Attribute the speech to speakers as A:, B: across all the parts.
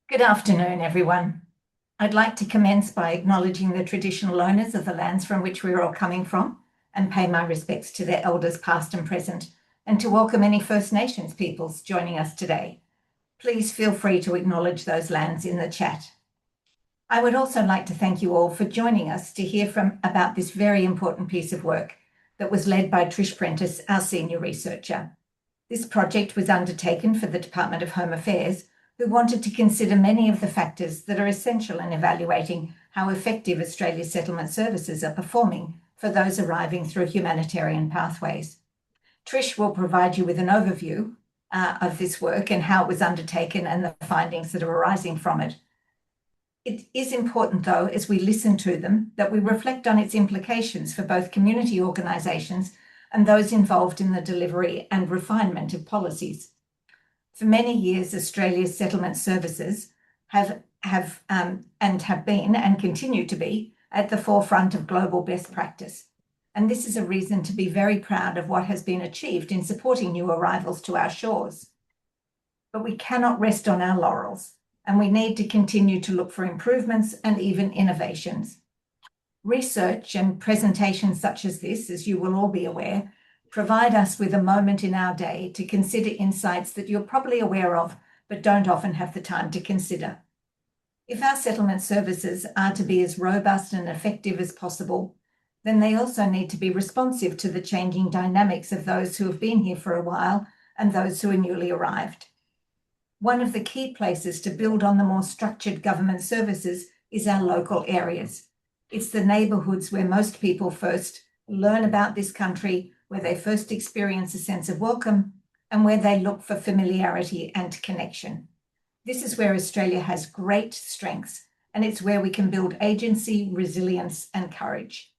A: Good afternoon, everyone. I'd like to commence by acknowledging the traditional owners of the lands from which we're all coming from and pay my respects to their elders past and present, and to welcome any First Nations peoples joining us today. Please feel free to acknowledge those lands in the chat. I would also like to thank you all for joining us to hear about this very important piece of work that was led by Trish Prentice, our senior researcher. This project was undertaken for the Department of Home Affairs, who wanted to consider many of the factors that are essential in evaluating how effective Australia's settlement services are performing for those arriving through humanitarian pathways. Trish will provide you with an overview of this work and how it was undertaken and the findings that are arising from it. It is important, though, as we listen to them, that we reflect on its implications for both community organisations and those involved in the delivery and refinement of policies. For many years, Australia's settlement services have been and continue to be at the forefront of global best practice. And this is a reason to be very proud of what has been achieved in supporting new arrivals to our shores. But we cannot rest on our laurels, and we need to continue to look for improvements and even innovations. Research and presentations such as this, as you will all be aware, provide us with a moment in our day to consider insights that you're probably aware of, but don't often have the time to consider. If our settlement services are to be as robust and effective as possible, then they also need to be responsive to the changing dynamics of those who have been here for a while and those who are newly arrived. One of the key places to build on the more structured government services is our local areas. It's the neighbourhoods where most people first learn about this country, where they first experience a sense of welcome, and where they look for familiarity and connection. This is where Australia has great strengths, and it's where we can build agency, resilience, and courage.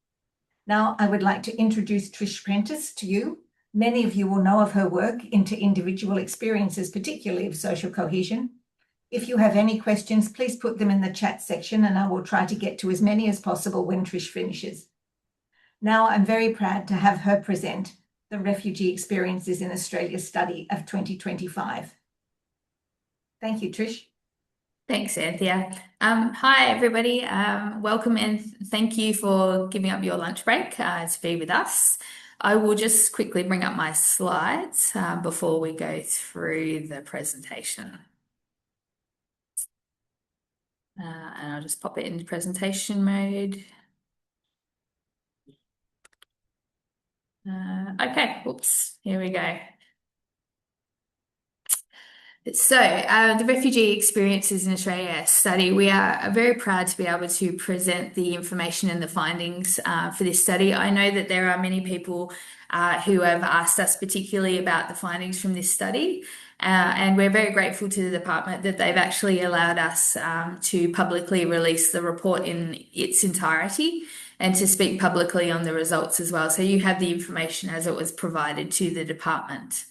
A: Now, I would like to introduce Trish Prentice to you. Many of you will know of her work into individual experiences, particularly of social cohesion. If you have any questions, please put them in the chat section, and I will try to get to as many as possible when Trish finishes. Now, I'm very proud to have her present the Refugee Experiences in Australia study of 2025. Thank you, Trish.
B: Thanks, Anthea. Hi, everybody. Welcome and thank you for giving up your lunch break to be with us. I will just quickly bring up my slides before we go through the presentation. And I'll just pop it into presentation mode. Okay, whoops, here we go. So the Refugee Experiences in Australia study, we are very proud to be able to present the information and the findings for this study. I know that there are many people who have asked us particularly about the findings from this study, and we're very grateful to the department that they've actually allowed us to publicly release the report in its entirety and to speak publicly on the results as well. So you have the information as it was provided to the department.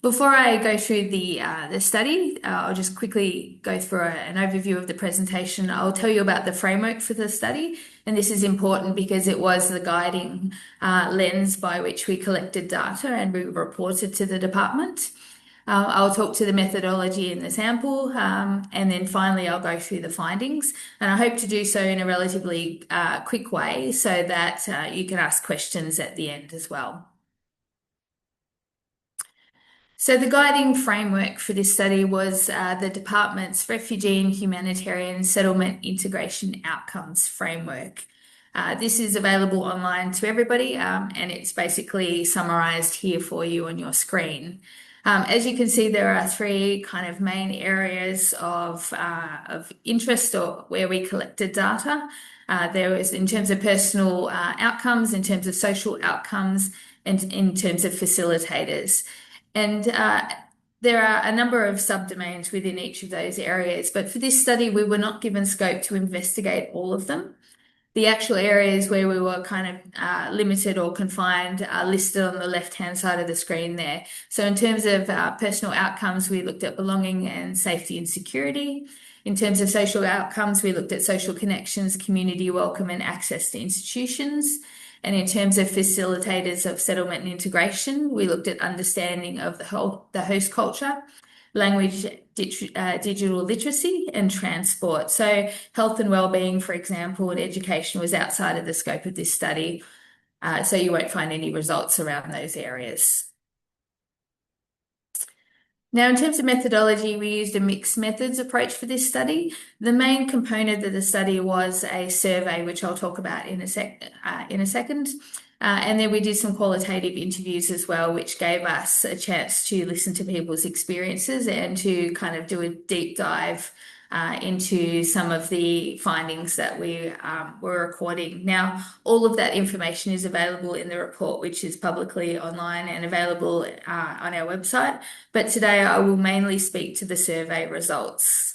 B: Before I go through the study, I'll just quickly go through an overview of the presentation. I'll tell you about the framework for the study, and this is important because it was the guiding lens by which we collected data and we reported to the department. I'll talk to the methodology in the sample, and then finally I'll go through the findings. And I hope to do so in a relatively quick way so that you can ask questions at the end as well. So the guiding framework for this study was the department's Refugee and Humanitarian Settlement Integration Outcomes Framework. This is available online to everybody, and it's basically summarised here for you on your screen. As you can see, there are three kind of main areas of interest or where we collected data. There was in terms of personal outcomes, in terms of social outcomes, and in terms of facilitators. And there are a number of subdomains within each of those areas, but for this study, we were not given scope to investigate all of them. The actual areas where we were kind of limited or confined are listed on the left-hand side of the screen there. So in terms of personal outcomes, we looked at belonging and safety and security. In terms of social outcomes, we looked at social connections, community welcome and access to institutions. And in terms of facilitators of settlement and integration, we looked at understanding of the host culture, language, digital literacy, and transport. So health and wellbeing, for example, and education was outside of the scope of this study. So you won't find any results around those areas. Now, in terms of methodology, we used a mixed methods approach for this study. The main component of the study was a survey, which I'll talk about in a second. And then we did some qualitative interviews as well, which gave us a chance to listen to people's experiences and to kind of do a deep dive into some of the findings that we were recording. Now, all of that information is available in the report, which is publicly online and available on our website. But today I will mainly speak to the survey results.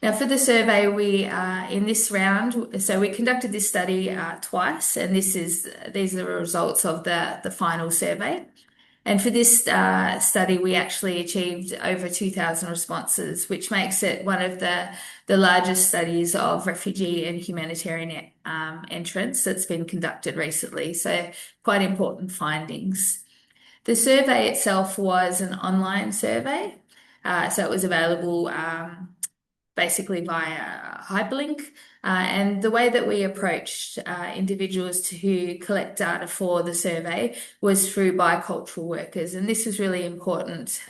B: Now, for the survey, we in this round, so we conducted this study twice, and these are the results of the final survey. And for this study, we actually achieved over 2,000 responses, which makes it one of the largest studies of refugee and humanitarian entrants that's been conducted recently. So quite important findings. The survey itself was an online survey, so it was available basically via hyperlink. And the way that we approached individuals who collect data for the survey was through bicultural workers. And this is really important,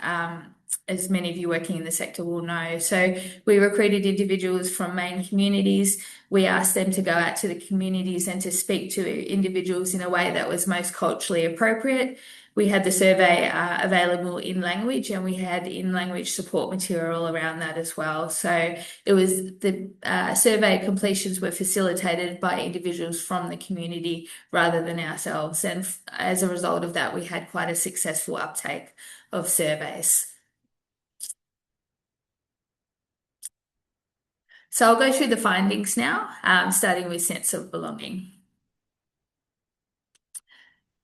B: as many of you working in the sector will know. So we recruited individuals from main communities. We asked them to go out to the communities and to speak to individuals in a way that was most culturally appropriate. We had the survey available in language, and we had in-language support material around that as well. So it was the survey completions were facilitated by individuals from the community rather than ourselves. And as a result of that, we had quite a successful uptake of surveys. So I'll go through the findings now, starting with sense of belonging.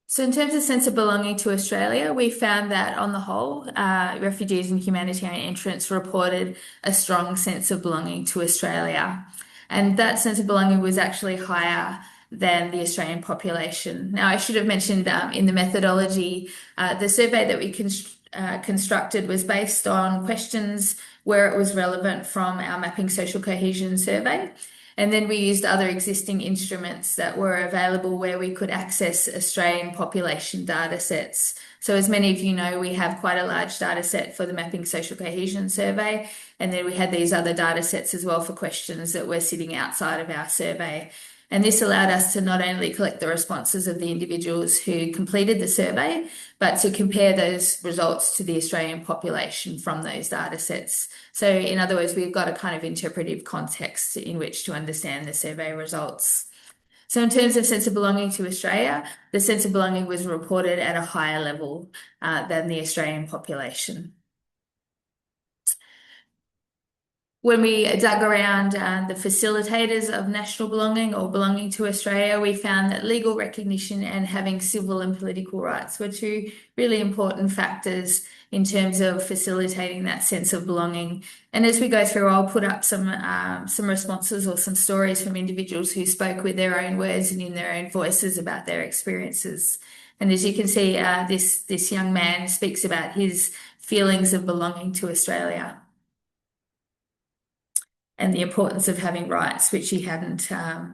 B: So in terms of sense of belonging to Australia, we found that on the whole, refugees and humanitarian entrants reported a strong sense of belonging to Australia. And that sense of belonging was actually higher than the Australian population. Now, I should have mentioned in the methodology, the survey that we constructed was based on questions where it was relevant from our Mapping Social Cohesion survey. And then we used other existing instruments that were available where we could access Australian population data sets. So as many of you know, we have quite a large data set for the Mapping Social Cohesion survey. And then we had these other data sets as well for questions that were sitting outside of our survey. And this allowed us to not only collect the responses of the individuals who completed the survey, but to compare those results to the Australian population from those data sets. So in other words, we've got a kind of interpretive context in which to understand the survey results. So in terms of sense of belonging to Australia, the sense of belonging was reported at a higher level than the Australian population. When we dug around the facilitators of national belonging or belonging to Australia, we found that legal recognition and having civil and political rights were two really important factors in terms of facilitating that sense of belonging. And as we go through, I'll put up some responses or some stories from individuals who spoke with their own words and in their own voices about their experiences. And as you can see, this young man speaks about his feelings of belonging to Australia and the importance of having rights, which he hadn't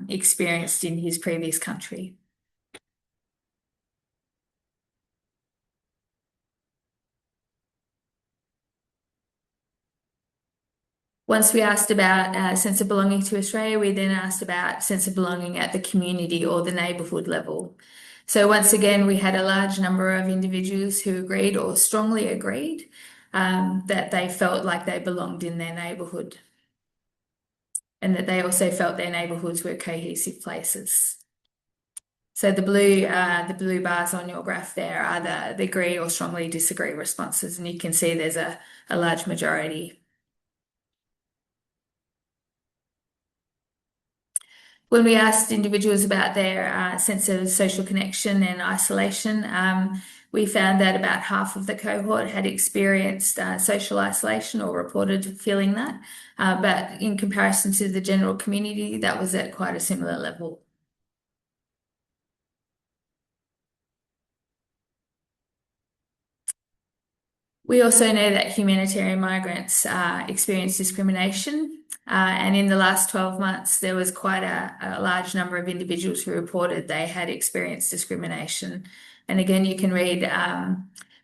B: experienced in his previous country. Once we asked about sense of belonging to Australia, we then asked about sense of belonging at the community or the neighbourhood level. So once again, we had a large number of individuals who agreed or strongly agreed that they felt like they belonged in their neighbourhood, and that they also felt their neighbourhoods were cohesive places. So the blue bars on your graph there are the agree or strongly disagree responses, and you can see there's a large majority. When we asked individuals about their sense of social connection and isolation, we found that about half of the cohort had experienced social isolation or reported feeling that. But in comparison to the general community, that was at quite a similar level. We also know that humanitarian migrants experience discrimination. And in the last 12 months, there was quite a large number of individuals who reported they had experienced discrimination. And again, you can read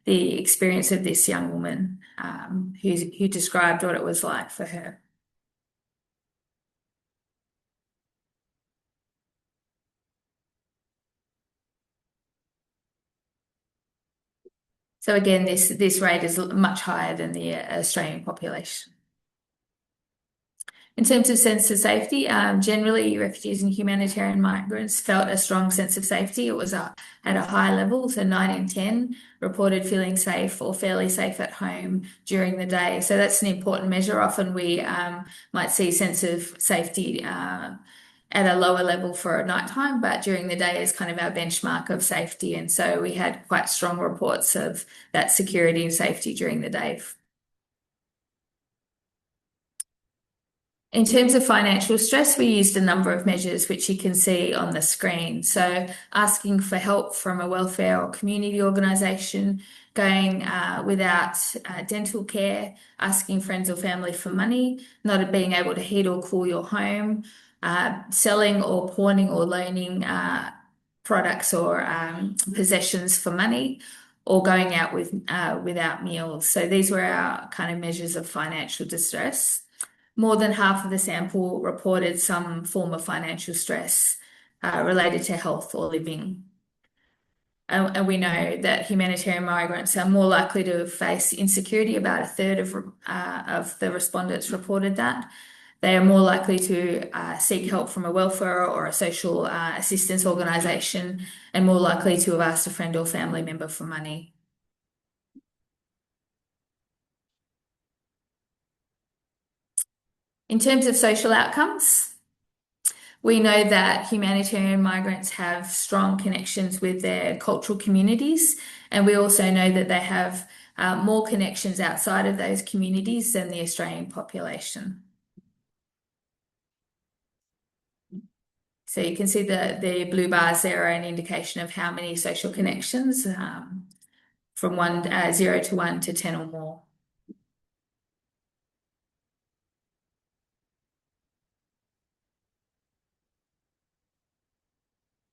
B: the experience of this young woman who described what it was like for her. So again, this rate is much higher than the Australian population. In terms of sense of safety, generally refugees and humanitarian migrants felt a strong sense of safety. It was at a high level, so 9 in 10 reported feeling safe or fairly safe at home during the day. So that's an important measure. Often we might see sense of safety at a lower level for nighttime, but during the day is kind of our benchmark of safety. And so we had quite strong reports of that security and safety during the day. In terms of financial stress, we used a number of measures which you can see on the screen. So asking for help from a welfare or community organisation, going without dental care, asking friends or family for money, not being able to heat or cool your home, selling or pawning or loaning products or possessions for money, or going out without meals. So these were our kind of measures of financial distress. More than half of the sample reported some form of financial stress related to health or living. And we know that humanitarian migrants are more likely to face insecurity. About a third of the respondents reported that. They are more likely to seek help from a welfare or a social assistance organisation, and more likely to have asked a friend or family member for money. In terms of social outcomes, we know that humanitarian migrants have strong connections with their cultural communities, and we also know that they have more connections outside of those communities than the Australian population. So you can see the blue bars there are an indication of how many social connections from 0 to 1 to 10 or more.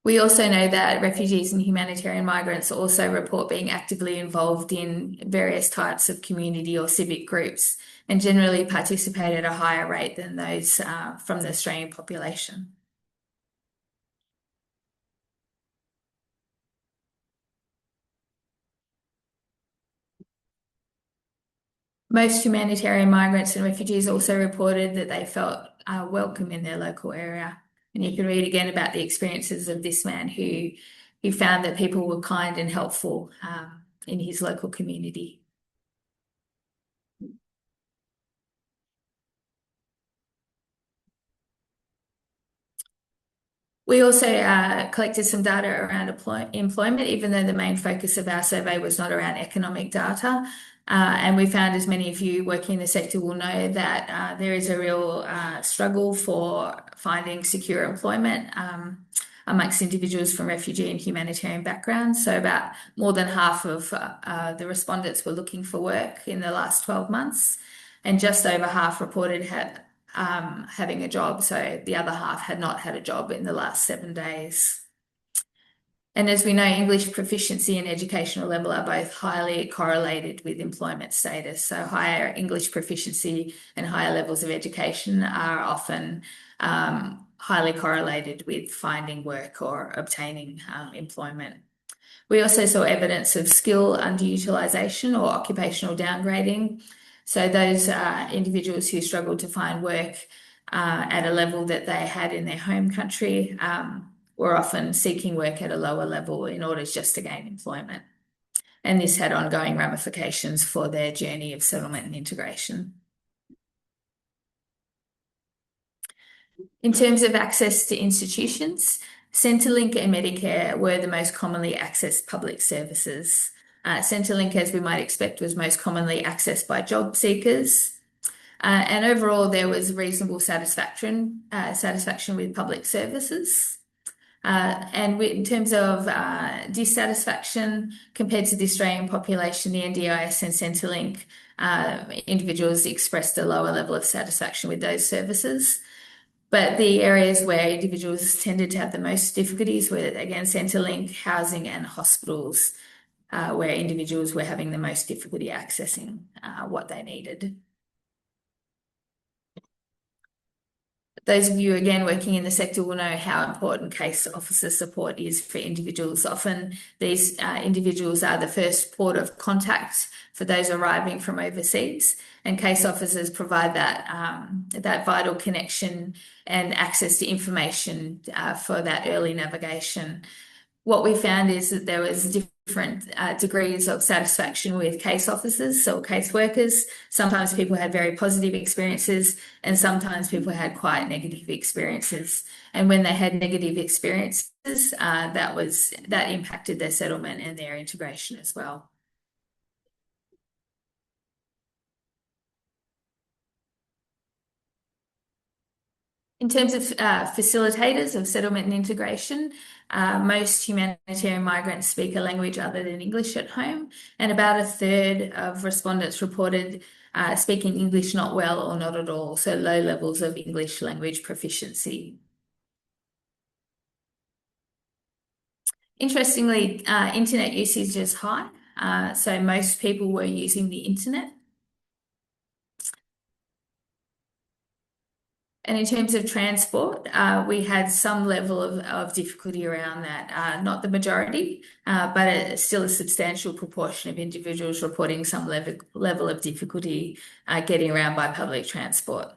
B: We also know that refugees and humanitarian migrants also report being actively involved in various types of community or civic groups, and generally participate at a higher rate than those from the Australian population. Most humanitarian migrants and refugees also reported that they felt welcome in their local area. And you can read again about the experiences of this man who found that people were kind and helpful in his local community. We also collected some data around employment, even though the main focus of our survey was not around economic data. And we found, as many of you working in the sector will know, that there is a real struggle for finding secure employment amongst individuals from refugee and humanitarian backgrounds. So about more than half of the respondents were looking for work in the last 12 months, and just over half reported having a job. So the other half had not had a job in the last 7 days. And as we know, English proficiency and educational level are both highly correlated with employment status. So higher English proficiency and higher levels of education are often highly correlated with finding work or obtaining employment. We also saw evidence of skill underutilisation or occupational downgrading. So those individuals who struggled to find work at a level that they had in their home country were often seeking work at a lower level in order just to gain employment. And this had ongoing ramifications for their journey of settlement and integration. In terms of access to institutions, Centrelink and Medicare were the most commonly accessed public services. Centrelink, as we might expect, was most commonly accessed by job seekers. And overall, there was reasonable satisfaction with public services. In terms of dissatisfaction compared to the Australian population, the NDIS and Centrelink individuals expressed a lower level of satisfaction with those services. But the areas where individuals tended to have the most difficulties were, again, Centrelink, housing, and hospitals, where individuals were having the most difficulty accessing what they needed. Those of you, again, working in the sector will know how important case officer support is for individuals. Often these individuals are the first port of contact for those arriving from overseas, and case officers provide that vital connection and access to information for that early navigation. What we found is that there was different degrees of satisfaction with case officers, so case workers. Sometimes people had very positive experiences, and sometimes people had quite negative experiences. And when they had negative experiences, that impacted their settlement and their integration as well. In terms of facilitators of settlement and integration, most humanitarian migrants speak a language other than English at home, and about a third of respondents reported speaking English not well or not at all, so low levels of English language proficiency. Interestingly, internet usage is high, so most people were using the internet. And in terms of transport, we had some level of difficulty around that. Not the majority, but still a substantial proportion of individuals reporting some level of difficulty getting around by public transport.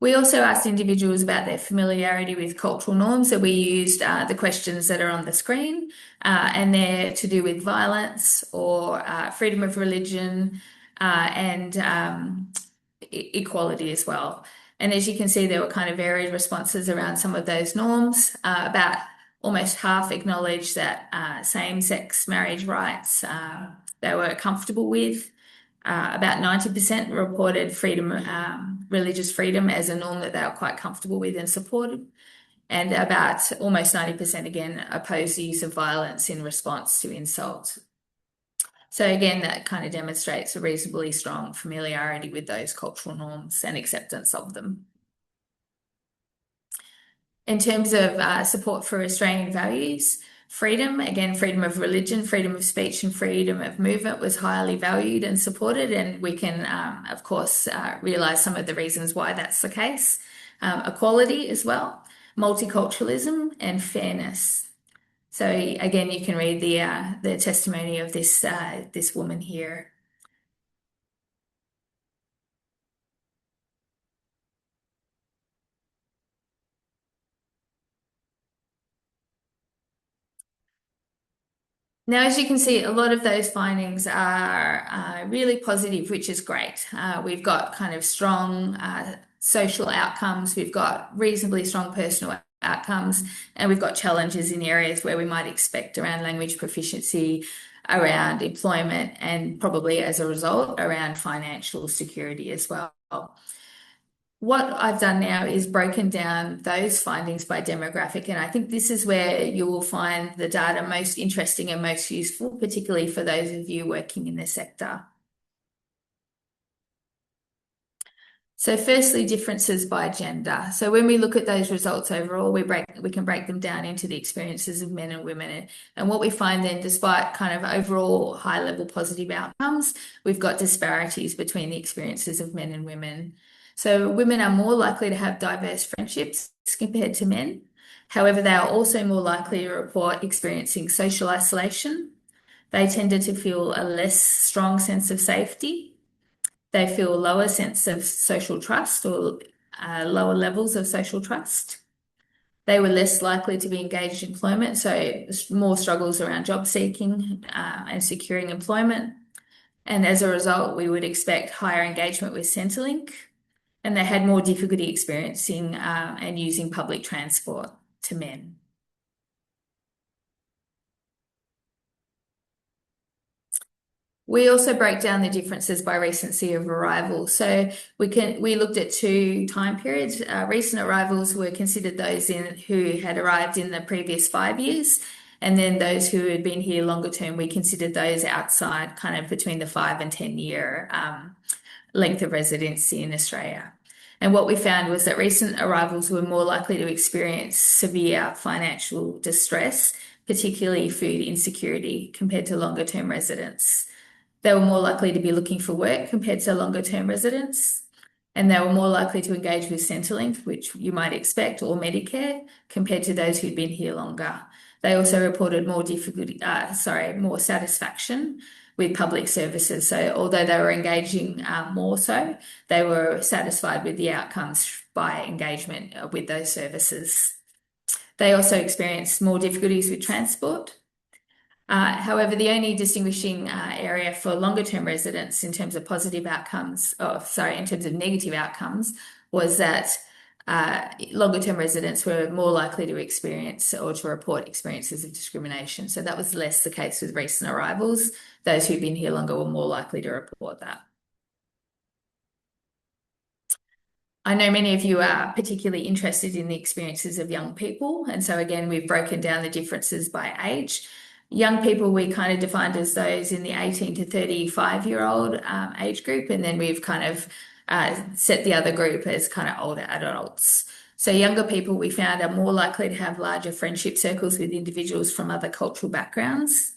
B: We also asked individuals about their familiarity with cultural norms. So we used the questions that are on the screen, and they're to do with violence or freedom of religion and equality as well. And as you can see, there were kind of varied responses around some of those norms. About almost half acknowledged that same-sex marriage rights they were comfortable with. About 90% reported freedom, religious freedom as a norm that they were quite comfortable with and supported. And about almost 90% again opposed the use of violence in response to insult. So again, that kind of demonstrates a reasonably strong familiarity with those cultural norms and acceptance of them. In terms of support for Australian values, freedom, again, freedom of religion, freedom of speech, and freedom of movement was highly valued and supported. And we can, of course, realise some of the reasons why that's the case. Equality as well, multiculturalism, and fairness. So again, you can read the testimony of this woman here. Now, as you can see, a lot of those findings are really positive, which is great. We've got kind of strong social outcomes, we've got reasonably strong personal outcomes, and we've got challenges in areas where we might expect around language proficiency, around employment, and probably as a result around financial security as well. What I've done now is broken down those findings by demographic, and I think this is where you will find the data most interesting and most useful, particularly for those of you working in the sector. So firstly, differences by gender. So when we look at those results overall, we can break them down into the experiences of men and women. And what we find then, despite kind of overall high-level positive outcomes, we've got disparities between the experiences of men and women. So women are more likely to have diverse friendships compared to men. However, they are also more likely to report experiencing social isolation. They tended to feel a less strong sense of safety. They feel a lower sense of social trust or lower levels of social trust. They were less likely to be engaged in employment, so more struggles around job seeking and securing employment. And as a result, we would expect higher engagement with Centrelink, and they had more difficulty experiencing and using public transport to men. We also break down the differences by recency of arrival. So we looked at two time periods. Recent arrivals were considered those who had arrived in the previous 5 years, and then those who had been here longer term, we considered those outside, kind of between the 5 and 10 year length of residency in Australia. And what we found was that recent arrivals were more likely to experience severe financial distress, particularly food insecurity, compared to longer term residents. They were more likely to be looking for work compared to longer term residents. And they were more likely to engage with Centrelink, which you might expect, or Medicare, compared to those who'd been here longer. They also reported more satisfaction with public services. So although they were engaging more so, they were satisfied with the outcomes by engagement with those services. They also experienced more difficulties with transport. However, the only distinguishing area for longer term residents in terms of positive outcomes, in terms of negative outcomes, was that longer term residents were more likely to experience or to report experiences of discrimination. So that was less the case with recent arrivals. Those who've been here longer were more likely to report that. I know many of you are particularly interested in the experiences of young people. And so again, we've broken down the differences by age. Young people we kind of defined as those in the 18 to 35-year-old age group, and then we've kind of set the other group as kind of older adults. So younger people we found are more likely to have larger friendship circles with individuals from other cultural backgrounds.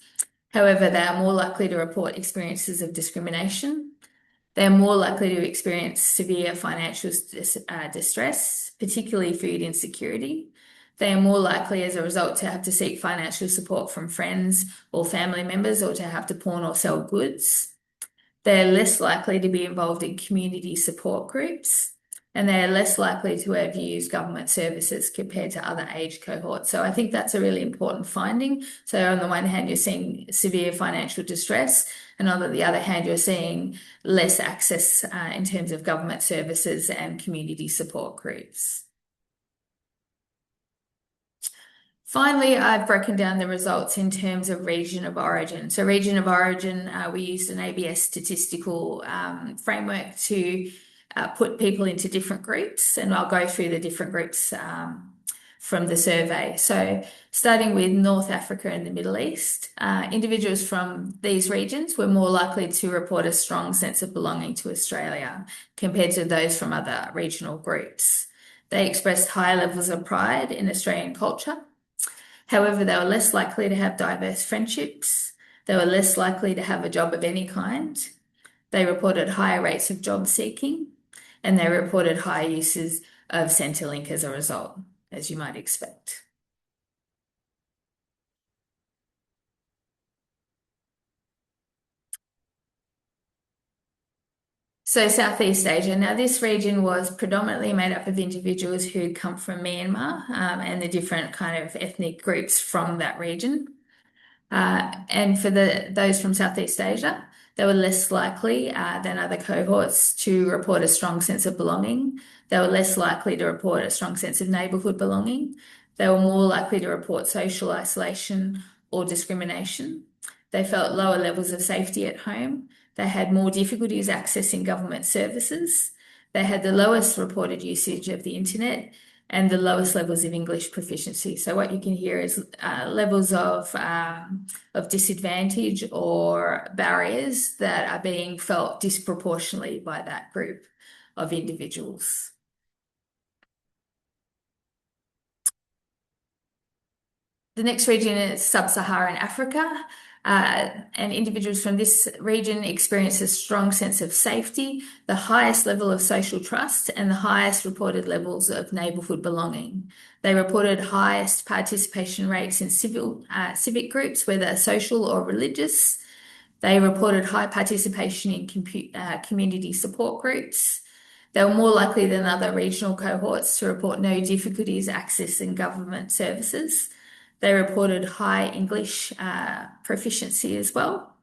B: However, they are more likely to report experiences of discrimination. They're more likely to experience severe financial distress, particularly food insecurity. They are more likely as a result to have to seek financial support from friends or family members, or to have to pawn or sell goods. They're less likely to be involved in community support groups, and they're less likely to have used government services compared to other age cohorts. So I think that's a really important finding. So on the one hand, you're seeing severe financial distress, and on the other hand, you're seeing less access in terms of government services and community support groups. Finally, I've broken down the results in terms of region of origin. So region of origin, we used an ABS statistical framework to put people into different groups, and I'll go through the different groups from the survey. So starting with North Africa and the Middle East, individuals from these regions were more likely to report a strong sense of belonging to Australia compared to those from other regional groups. They expressed high levels of pride in Australian culture. However, they were less likely to have diverse friendships. They were less likely to have a job of any kind. They reported higher rates of job seeking, and they reported higher uses of Centrelink as a result, as you might expect. So Southeast Asia. Now, this region was predominantly made up of individuals who'd come from Myanmar and the different kind of ethnic groups from that region. And for those from Southeast Asia, they were less likely than other cohorts to report a strong sense of belonging. They were less likely to report a strong sense of neighbourhood belonging. They were more likely to report social isolation or discrimination. They felt lower levels of safety at home. They had more difficulties accessing government services. They had the lowest reported usage of the internet and the lowest levels of English proficiency. So what you can hear is levels of disadvantage or barriers that are being felt disproportionately by that group of individuals. The next region is Sub-Saharan Africa. And individuals from this region experience a strong sense of safety, the highest level of social trust, and the highest reported levels of neighbourhood belonging. They reported highest participation rates in civic groups, whether social or religious. They reported high participation in community support groups. They were more likely than other regional cohorts to report no difficulties accessing government services. They reported high English proficiency as well,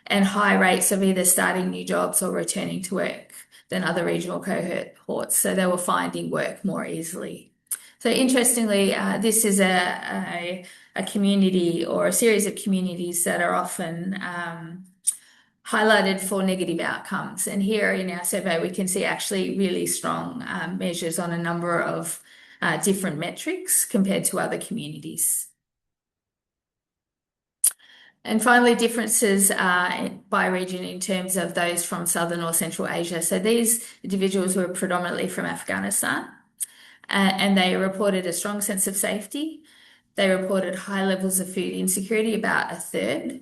B: and high rates of either starting new jobs or returning to work than other regional cohorts. So they were finding work more easily. So interestingly, this is a community or a series of communities that are often highlighted for negative outcomes. And here in our survey, we can see actually really strong measures on a number of different metrics compared to other communities. And finally, differences by region in terms of those from Southern or Central Asia. So these individuals were predominantly from Afghanistan, and they reported a strong sense of safety. They reported high levels of food insecurity, about a third,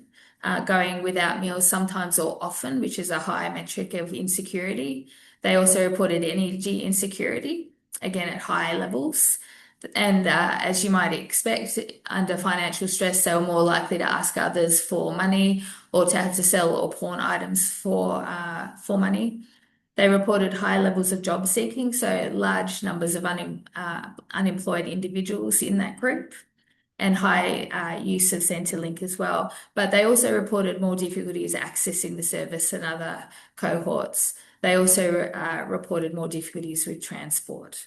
B: going without meals sometimes or often, which is a high metric of insecurity. They also reported energy insecurity, again at high levels. And as you might expect, under financial stress, they were more likely to ask others for money or to have to sell or pawn items for money. They reported high levels of job seeking, so large numbers of unemployed individuals in that group, and high use of Centrelink as well. But they also reported more difficulties accessing the service than other cohorts. They also reported more difficulties with transport.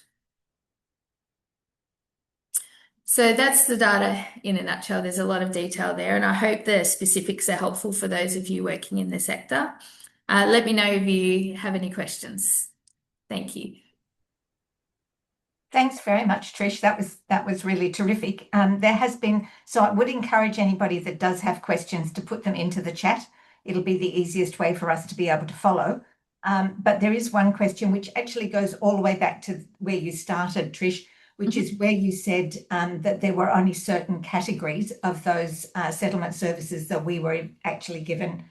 B: So that's the data in a nutshell. There's a lot of detail there, and I hope the specifics are helpful for those of you working in the sector. Let me know if you have any questions. Thank you.
A: Thanks very much, Trish. That was really terrific. There has been, so I would encourage anybody that does have questions to put them into the chat. It'll be the easiest way for us to be able to follow. But there is one question which actually goes all the way back to where you started, Trish, which is where you said that there were only certain categories of those settlement services that we were actually given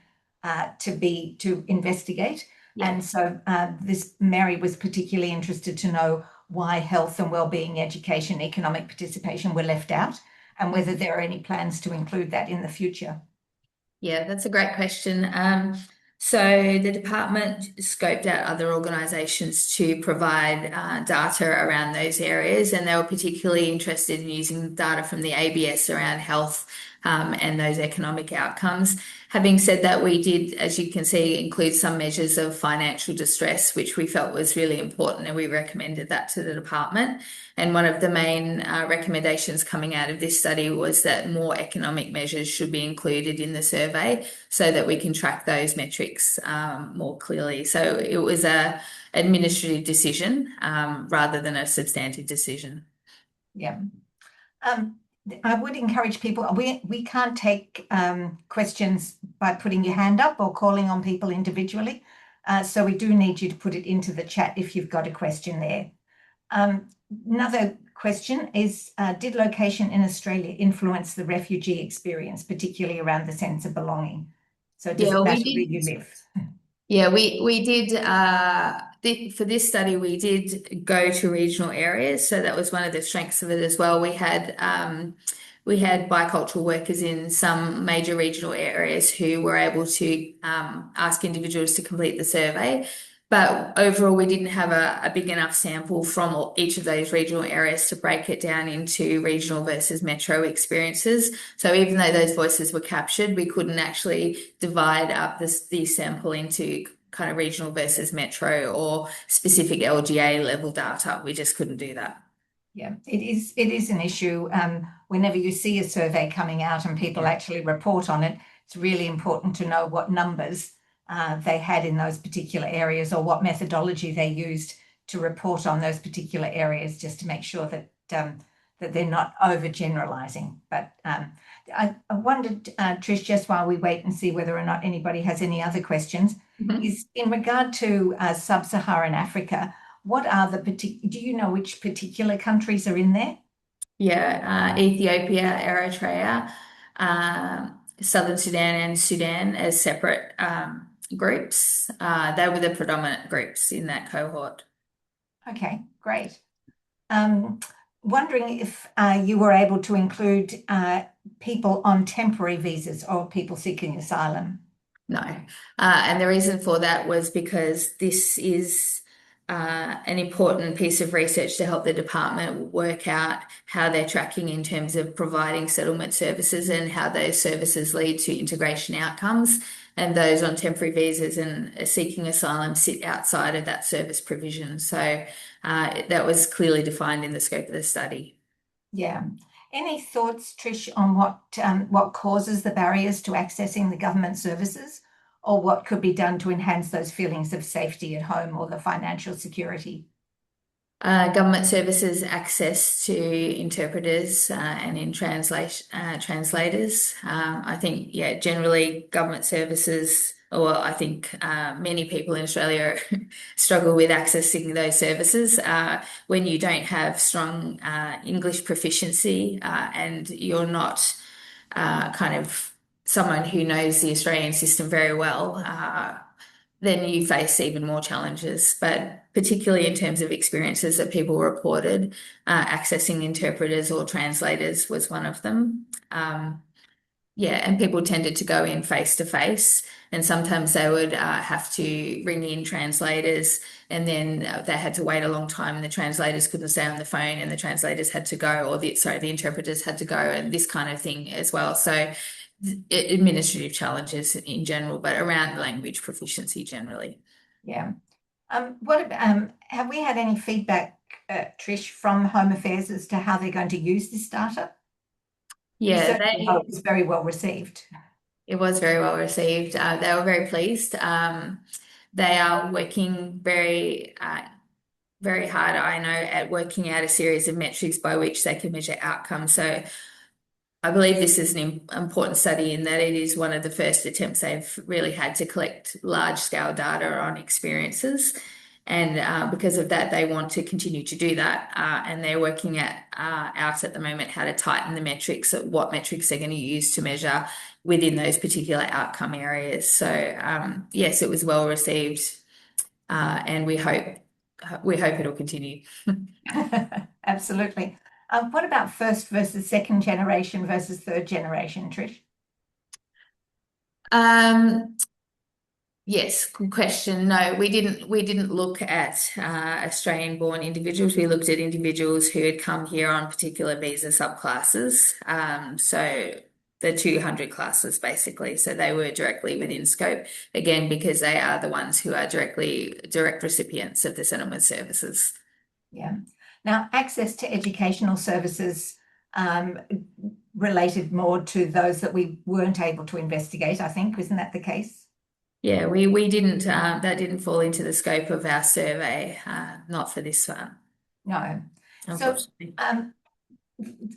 A: to investigate. Yeah. And so Mary was particularly interested to know why health and wellbeing, education, economic participation were left out, and whether there are any plans to include that in the future.
B: Yeah, that's a great question. So the department scoped out other organisations to provide data around those areas, and they were particularly interested in using data from the ABS around health and those economic outcomes. Having said that, we did, as you can see, include some measures of financial distress, which we felt was really important, and we recommended that to the department. And one of the main recommendations coming out of this study was that more economic measures should be included in the survey so that we can track those metrics more clearly. So it was an administrative decision rather than a substantive decision.
A: Yeah. I would encourage people, we can't take questions by putting your hand up or calling on people individually. So we do need you to put it into the chat if you've got a question there. Another question is, did location in Australia influence the refugee experience, particularly around the sense of belonging? So does it matter where you live?
B: Yeah, we did, for this study, we did go to regional areas. So that was one of the strengths of it as well. We had bicultural workers in some major regional areas who were able to ask individuals to complete the survey. But overall, we didn't have a big enough sample from each of those regional areas to break it down into regional versus metro experiences. So even though those voices were captured, we couldn't actually divide up the sample into kind of regional versus metro or specific LGA level data. We just couldn't do that.
A: Yeah, it is an issue. Whenever you see a survey coming out and people actually report on it, it's really important to know what numbers they had in those particular areas, or what methodology they used to report on those particular areas, just to make sure that that they're not overgeneralizing. But I wondered, Trish, just while we wait and see whether or not anybody has any other questions, is in regard to sub-Saharan Africa, what are do you know which particular countries are in there?
B: Yeah, Ethiopia, Eritrea, Southern Sudan and Sudan as separate groups. They were the predominant groups in that cohort.
A: Okay, great. Wondering if you were able to include people on temporary visas or people seeking asylum?
B: No. And the reason for that was because this is an important piece of research to help the department work out how they're tracking in terms of providing settlement services and how those services lead to integration outcomes. And those on temporary visas and seeking asylum sit outside of that service provision. So that was clearly defined in the scope of the study.
A: Yeah. Any thoughts, Trish, on what causes the barriers to accessing the government services, or what could be done to enhance those feelings of safety at home or the financial security?
B: Government services access to interpreters and in translators. I think, yeah, generally government services, or I think many people in Australia struggle with accessing those services when you don't have strong English proficiency and you're not kind of someone who knows the Australian system very well. Then you face even more challenges. But particularly in terms of experiences that people reported, accessing interpreters or translators was one of them. Yeah, and people tended to go in face to face, and sometimes they would have to ring in translators, and then they had to wait a long time, and the translators couldn't stay on the phone, and the translators had to go, or the interpreters had to go, and this kind of thing as well. So administrative challenges in general, but around language proficiency generally.
A: Yeah. Have we had any feedback, Trish, from Home Affairs as to how they're going to use this data?
B: Yeah,
A: it was very well received.
B: It was very well received. They were very pleased. They are working very hard, I know, at working out a series of metrics by which they can measure outcomes. So I believe this is an important study in that it is one of the first attempts they've really had to collect large-scale data on experiences. And because of that, they want to continue to do that. And they're working out at the moment how to tighten the metrics, what metrics they're going to use to measure within those particular outcome areas. So yes, it was well received, and we hope it'll continue.
A: Absolutely. What about first versus second generation versus third generation, Trish?
B: Yes, good question. No, we didn't look at Australian-born individuals. We looked at individuals who had come here on particular visa subclasses. So the 200 classes basically. So they were directly within scope, again, because they are the ones who are direct recipients of the settlement services.
A: Yeah. Now, access to educational services related more to those that we weren't able to investigate, I think. Isn't that the case?
B: Yeah, we didn't, that didn't fall into the scope of our survey, not for this one.
A: No.
B: Unfortunately.
A: So,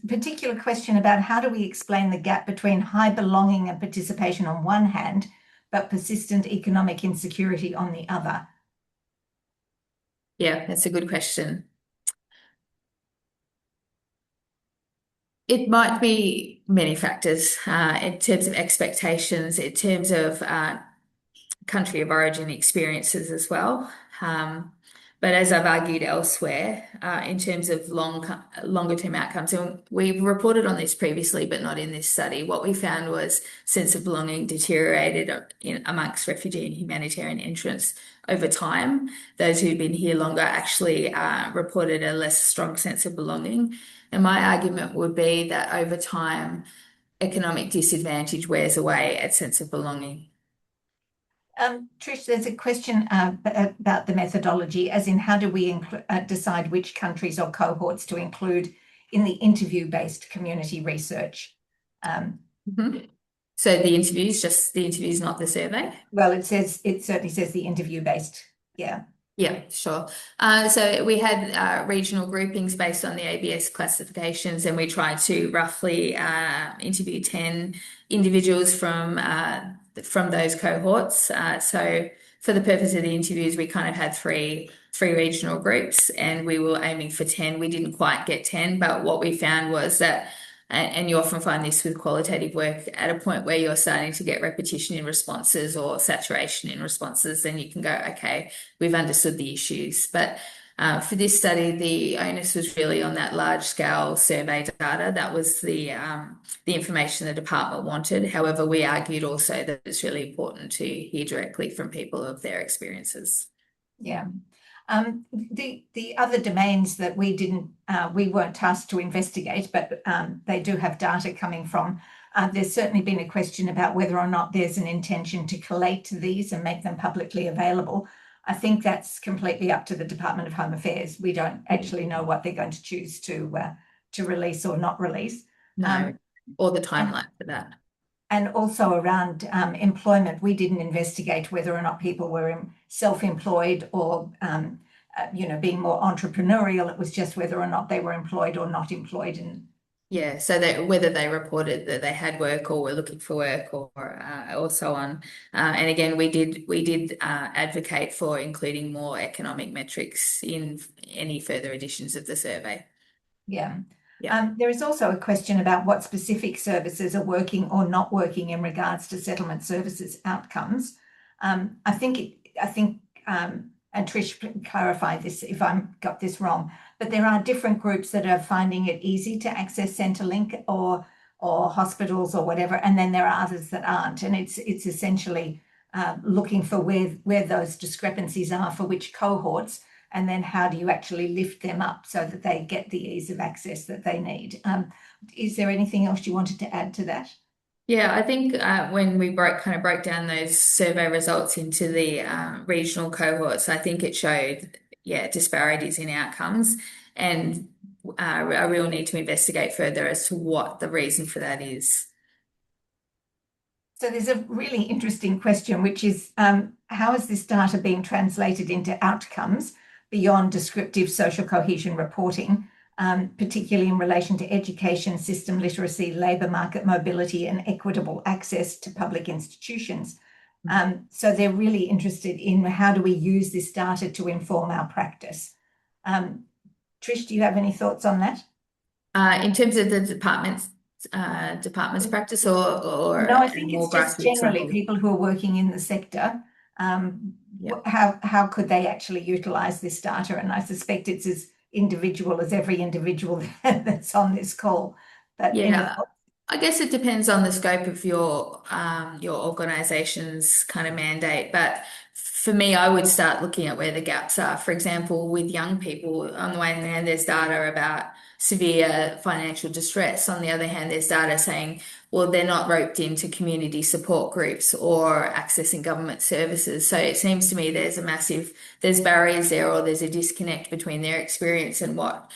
A: particular question about how do we explain the gap between high belonging and participation on one hand, but persistent economic insecurity on the other?
B: Yeah, that's a good question. It might be many factors in terms of expectations, in terms of country of origin experiences as well. But as I've argued elsewhere, in terms of longer term outcomes, and we've reported on this previously, but not in this study, what we found was sense of belonging deteriorated amongst refugee and humanitarian entrants over time. Those who'd been here longer actually reported a less strong sense of belonging. And my argument would be that over time, economic disadvantage wears away at sense of belonging.
A: Trish, there's a question about the methodology, as in how do we decide which countries or cohorts to include in the interview-based community research?
B: So the interviews, not the survey?
A: Well, it certainly says the interview-based, yeah.
B: Yeah, sure. So we had regional groupings based on the ABS classifications, and we tried to roughly interview 10 individuals from those cohorts. So for the purpose of the interviews, we kind of had three regional groups, and we were aiming for 10. We didn't quite get 10, but what we found was that, and you often find this with qualitative work, at a point where you're starting to get repetition in responses or saturation in responses, then you can go, okay, we've understood the issues. But for this study, the onus was really on that large-scale survey data. That was the information the department wanted. However, we argued also that it's really important to hear directly from people of their experiences.
A: Yeah. The other domains that we weren't tasked to investigate, but they do have data coming from. There's certainly been a question about whether or not there's an intention to collate these and make them publicly available. I think that's completely up to the Department of Home Affairs. We don't actually know what they're going to choose to release or not release.
B: No, or the timeline for that.
A: And also around employment, we didn't investigate whether or not people were self-employed or being more entrepreneurial. It was just whether or not they were employed or not employed. And
B: Yeah, so that whether they reported that they had work or were looking for work or so on. And again, we did advocate for including more economic metrics in any further editions of the survey.
A: yeah.
B: Yeah.
A: There is also a question about what specific services are working or not working in regards to settlement services outcomes. I think, and Trish can clarify this if I've got this wrong, but there are different groups that are finding it easy to access Centrelink or hospitals or whatever, and then there are others that aren't. And it's essentially looking for where those discrepancies are for which cohorts, and then how do you actually lift them up so that they get the ease of access that they need. Is there anything else you wanted to add to that?
B: Yeah, I think when we broke down those survey results into the regional cohorts, I think it showed, yeah, disparities in outcomes and a real need to investigate further as to what the reason for that is.
A: So there's a really interesting question, which is how is this data being translated into outcomes beyond descriptive social cohesion reporting, particularly in relation to education, system literacy, labour market mobility, and equitable access to public institutions? So they're really interested in how do we use this data to inform our practice. Trish, do you have any thoughts on that?
B: In terms of the department's practice or
A: No, I
B: at a
A: think it's
B: more
A: just
B: grassroots
A: generally
B: level.
A: people who are working in the sector.
B: Yeah.
A: How could they actually utilize this data? And I suspect it's as individual as every individual that's on this call. But any
B: Yeah, I guess it depends on the scope of your organization's kind of mandate. But for me, I would start looking at where the gaps are. For example, with young people, on the one hand, there's data about severe financial distress. On the other hand, there's data saying, well, they're not roped into community support groups or accessing government services. So it seems to me there's barriers there, or there's a disconnect between their experience and what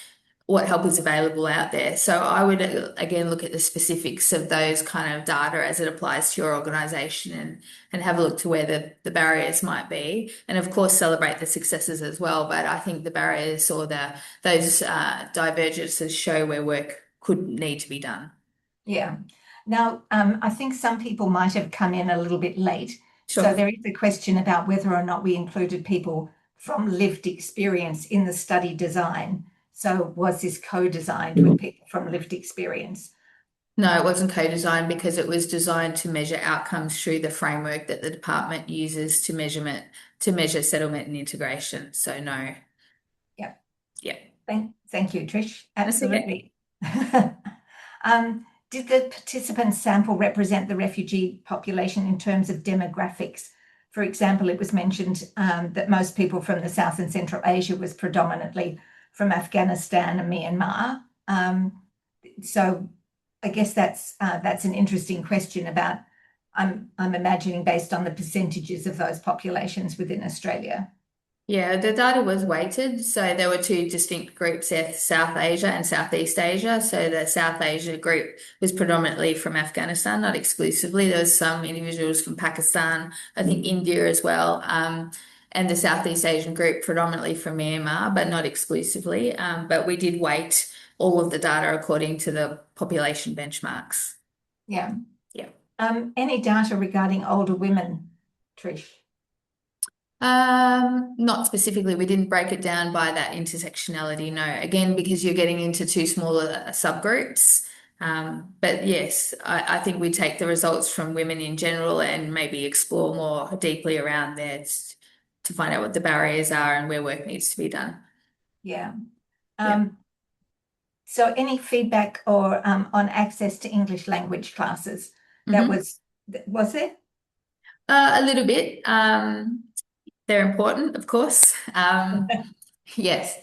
B: help is available out there. So I would again look at the specifics of those kind of data as it applies to your organization and have a look to where the barriers might be. And of course celebrate the successes as well. But I think the barriers or those divergences show where work could need to be done.
A: Yeah. Now, I think some people might have come in a little bit late. So
B: Sure.
A: there is a question about whether or not we included people from lived experience in the study design. So was this co-designed with people from lived experience?
B: No, it wasn't co-designed because it was designed to measure outcomes through the framework that the department uses to measure settlement and integration. So no.
A: Yeah.
B: Yeah.
A: Thank you, Trish.
B: That's okay.
A: Absolutely. Did the participants sample represent the refugee population in terms of demographics? For example, it was mentioned that most people from the South and Central Asia was predominantly from Afghanistan and Myanmar. So I guess that's an interesting question about, I'm imagining based on the percentages of those populations within Australia.
B: Yeah, the data was weighted. So there were two distinct groups there, South Asia and Southeast Asia. So the South Asia group was predominantly from Afghanistan, not exclusively. There was some individuals from Pakistan, I think India as well. And the Southeast Asian group predominantly from Myanmar, but not exclusively. But we did weight all of the data according to the population benchmarks.
A: Yeah.
B: Yeah.
A: Any data regarding older women, Trish?
B: Not specifically. We didn't break it down by that intersectionality, no. Again, because you're getting into two smaller subgroups. But yes, I think we take the results from women in general and maybe explore more deeply around there to find out what the barriers are and where work needs to be done.
A: Yeah.
B: Yeah.
A: So any feedback or on access to English language classes? That
B: Mhm.
A: was there?
B: A little bit. They're important, of course. Yes.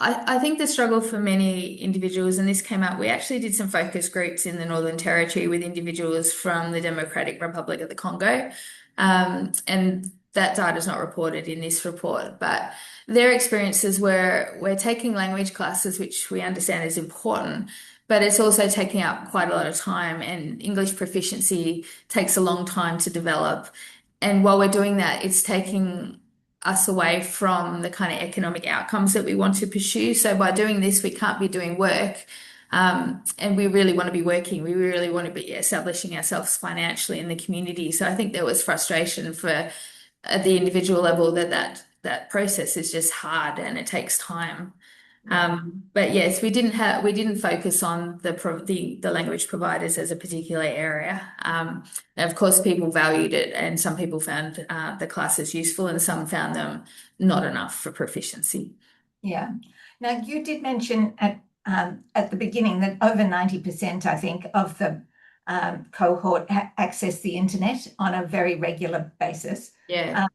B: I think the struggle for many individuals, and this came out, we actually did some focus groups in the Northern Territory with individuals from the Democratic Republic of the Congo. And that data is not reported in this report, but their experiences were we're taking language classes, which we understand is important, but it's also taking up quite a lot of time, and English proficiency takes a long time to develop. And while we're doing that, it's taking us away from the kind of economic outcomes that we want to pursue. So by doing this, we can't be doing work. And we really want to be working. We really want to be establishing ourselves financially in the community. So I think there was frustration for at the individual level that process is just hard and it takes time. But yes, we didn't focus on the language providers as a particular area. Of course, people valued it, and some people found the classes useful, and some found them not enough for proficiency.
A: Yeah. Now, you did mention at the beginning that over 90%, I think, of the cohort access the internet on a very regular basis.
B: Yeah.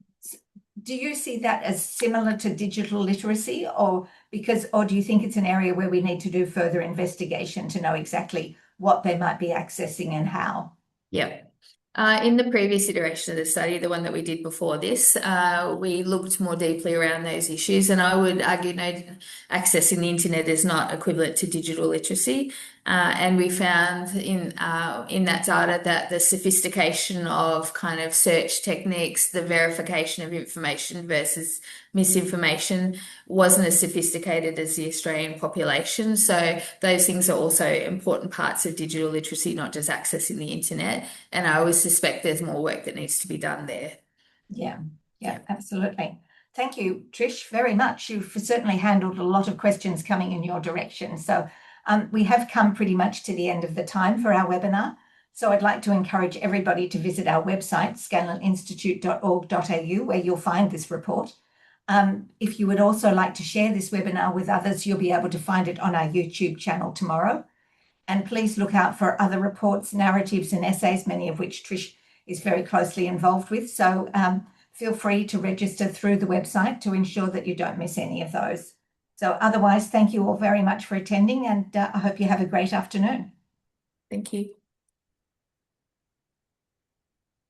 A: Do you see that as similar to digital literacy, or do you think it's an area where we need to do further investigation to know exactly what they might be accessing and how?
B: Yeah. In the previous iteration of the study, the one that we did before this, we looked more deeply around those issues, and I would argue accessing the internet is not equivalent to digital literacy. And we found in that data that the sophistication of kind of search techniques, the verification of information versus misinformation wasn't as sophisticated as the Australian population. So those things are also important parts of digital literacy, not just accessing the internet. And I always suspect there's more work that needs to be done there.
A: Yeah, absolutely. Thank you, Trish, very much. You've certainly handled a lot of questions coming in your direction. So we have come pretty much to the end of the time for our webinar. So I'd like to encourage everybody to visit our website, scanloninstitute.org.au, where you'll find this report. If you would also like to share this webinar with others, you'll be able to find it on our YouTube channel tomorrow. And please look out for other reports, narratives and essays, many of which Trish is very closely involved with. So feel free to register through the website to ensure that you don't miss any of those. So otherwise, thank you all very much for attending, and I hope you have a great afternoon.
B: Thank you.